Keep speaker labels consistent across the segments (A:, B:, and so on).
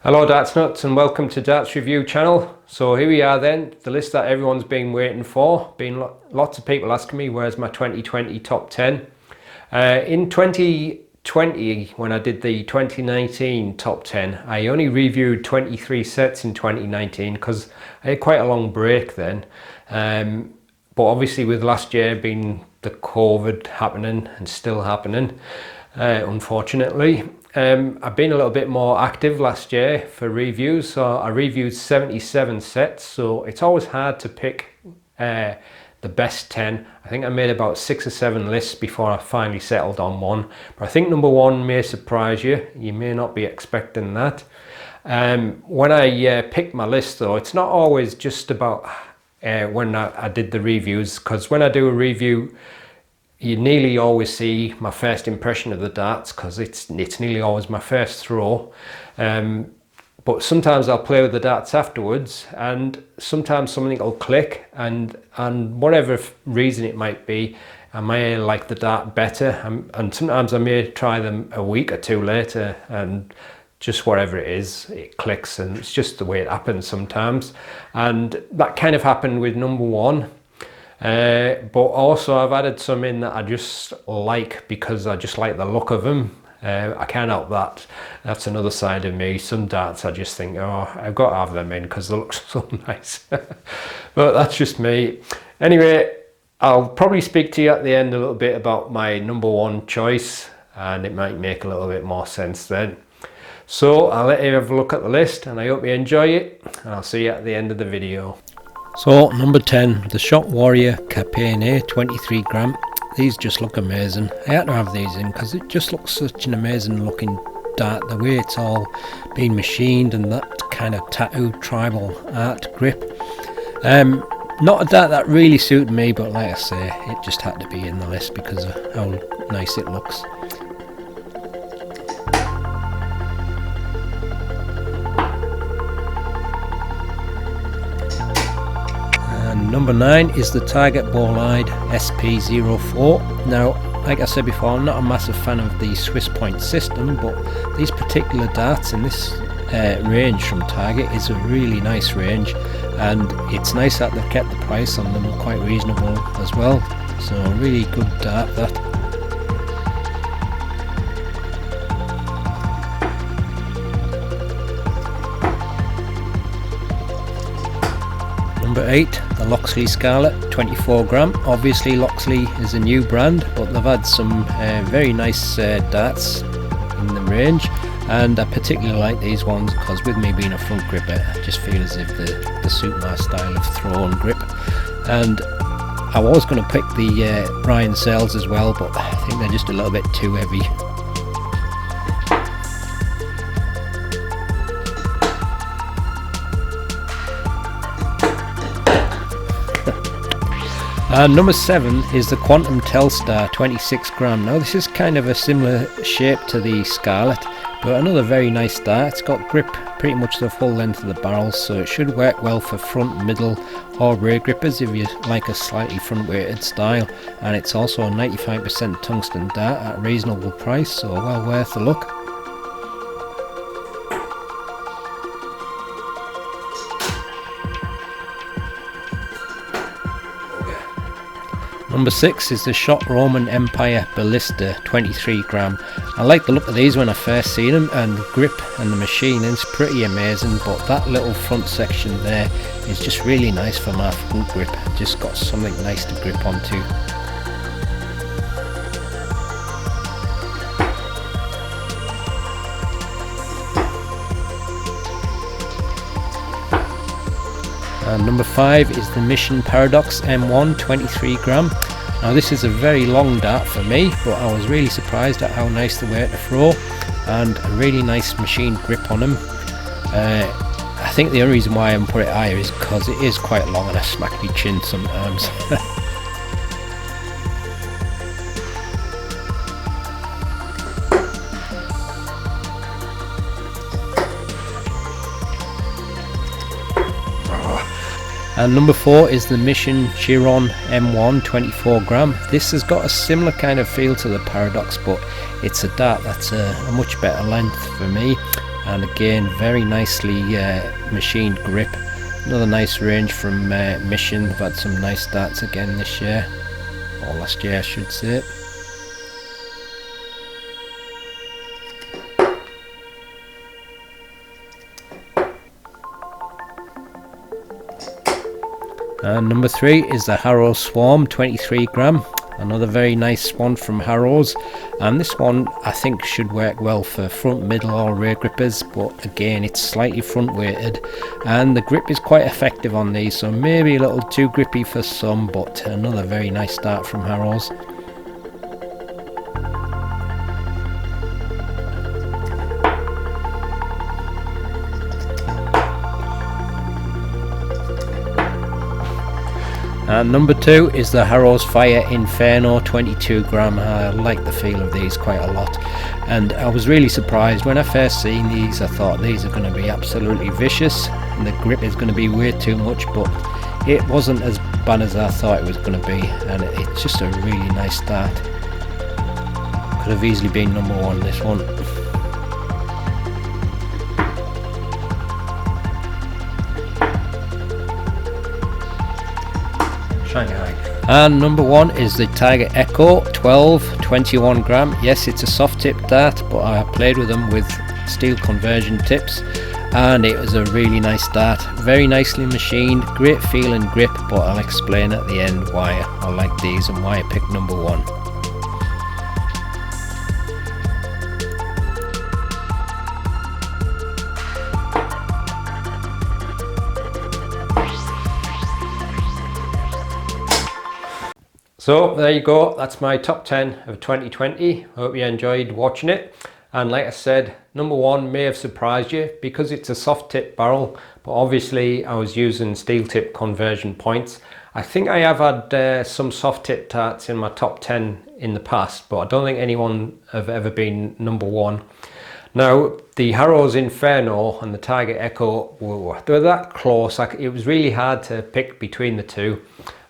A: Hello Darts Nutz and welcome to Darts Review channel. So here we are then, the list that everyone's been waiting for. Lots of people asking me where's my 2020 top 10. In 2020, when I did the 2019 top 10, I only reviewed 23 sets in 2019 because I had quite a long break then. But obviously with last year being the COVID happening and still happening, unfortunately. I've been a little bit more active last year for reviews, so I reviewed 77 sets, so it's always hard to pick the best 10. I think I made about 6 or 7 lists before I finally settled on one, but I think number 1 may surprise you. You may not be expecting that. When I pick my list though, it's not always just about when I did the reviews, because when I do a review you nearly always see my first impression of the darts, because it's nearly always my first throw. But sometimes I'll play with the darts afterwards, and sometimes something will click, and whatever reason it might be, I may like the dart better, and sometimes I may try them a week or two later, and just whatever it is, it clicks, and it's just the way it happens sometimes. And that kind of happened with number 1. But also I've added some in that I just like because I just like the look of them. I can't help that. That's another side of me. Some darts I just think, oh, I've got to have them in because they look so nice. But that's just me. Anyway, I'll probably speak to you at the end a little bit about my number 1 choice, and it might make a little bit more sense then. So I'll let you have a look at the list, and I hope you enjoy it, and I'll see you at the end of the video.
B: So number 10, the Shot Warrior Capene 23 gram. These just look amazing. I had to have these in because it just looks such an amazing looking dart, the way it's all been machined and that kind of tattoo tribal art grip. Not a dart that really suited me, but like I say, it just had to be in the list because of how nice it looks. Number 9 is the Target Bolide SP04. Now, like I said before, I'm not a massive fan of the Swiss point system, but these particular darts in this range from Target is a really nice range, and it's nice that they've kept the price on them quite reasonable as well. So a really good dart that. Number 8, the Loxley Scarlet 24 gram. Obviously Loxley is a new brand, but they've had some very nice darts in the range, and I particularly like these ones because with me being a front gripper, I just feel as if they suit my style of throw and grip. And I was going to pick the Ryan Sells as well, but I think they're just a little bit too heavy. Number 7 is the Quantum Telstar 26 gram. Now this is kind of a similar shape to the Scarlet, but another very nice dart. It's got grip pretty much the full length of the barrel, so it should work well for front, middle or rear grippers if you like a slightly front weighted style. And it's also a 95% tungsten dart at a reasonable price, so well worth a look. Number 6 is the Shot Roman Empire Ballista 23 gram. I like the look of these when I first seen them, and the grip and the machining's pretty amazing, but that little front section there is just really nice for my front grip. Just got something nice to grip onto. And number 5 is the Mission Paradox M1 23 gram. Now this is a very long dart for me, but I was really surprised at how nice they were to throw, and a really nice machine grip on them. I think the only reason why I haven't put it higher is because it is quite long and I smack my chin sometimes. And number 4 is the Mission Chiron M1 24 gram. This has got a similar kind of feel to the Paradox, but it's a dart that's a much better length for me. and again very nicely machined grip. Another nice range from Mission. They've had some nice darts again this year, or last year I should say. And number 3 is the Harrow Swarm 23 gram. Another very nice one from Harrows, and this one I think should work well for front, middle or rear grippers, but again it's slightly front weighted and the grip is quite effective on these, so maybe a little too grippy for some, but another very nice start from Harrows. And number 2 is the Harrow Fire Inferno 22 gram. I like the feel of these quite a lot, and I was really surprised when I first seen these. I thought these are going to be absolutely vicious and the grip is going to be way too much, but it wasn't as bad as I thought it was going to be, and it's just a really nice start. Could have easily been number 1 this one. And number 1 is the Tiger Echo 21 gram. Yes, it's a soft tip dart, but I played with them with steel conversion tips and it was a really nice dart. Very nicely machined, great feel and grip, but I'll explain at the end why I like these and why I picked number 1.
A: So there you go, that's my top 10 of 2020. Hope you enjoyed watching it. And like I said, number 1 may have surprised you because it's a soft tip barrel, but obviously I was using steel tip conversion points. I think I have had some soft tip darts in my top 10 in the past, but I don't think anyone have ever been number 1. Now, the Harrow's Inferno and the Tiger Echo, they were that close. It was really hard to pick between the two.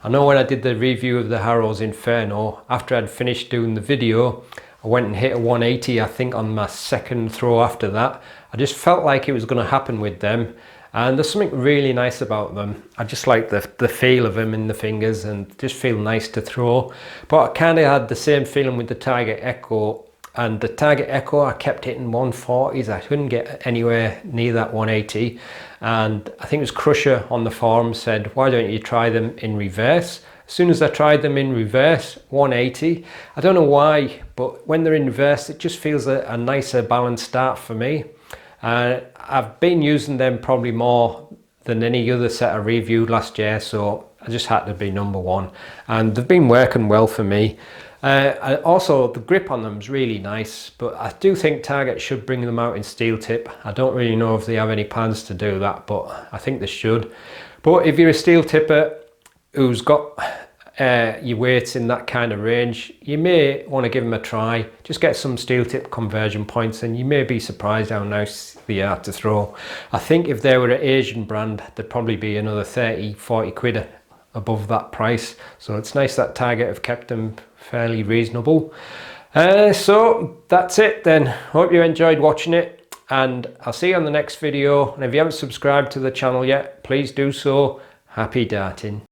A: I know when I did the review of the Harrow's Inferno, after I'd finished doing the video, I went and hit a 180, I think, on my second throw after that. I just felt like it was going to happen with them, and there's something really nice about them. I just like the feel of them in the fingers and just feel nice to throw. But I kind of had the same feeling with the Tiger Echo, and the Tiger Echo I kept hitting 140s. I couldn't get anywhere near that 180, and I think it was Crusher on the forum said, why don't you try them in reverse? As soon as I tried them in reverse, 180. I don't know why, but when they're in reverse it just feels a nicer balanced start for me. I've been using them probably more than any other set I reviewed last year, so I just had to be number 1, and they've been working well for me. Also, the grip on them is really nice, but I do think Target should bring them out in steel tip. I don't really know if they have any plans to do that, but I think they should. But if you're a steel tipper who's got your weights in that kind of range, you may want to give them a try. Just get some steel tip conversion points and you may be surprised how nice they are to throw. I think if they were an Asian brand, they'd probably be another 30-40 quid above that price, so it's nice that Target have kept them fairly reasonable. So that's it then. Hope you enjoyed watching it, and I'll see you on the next video. And if you haven't subscribed to the channel yet, please do so. Happy darting.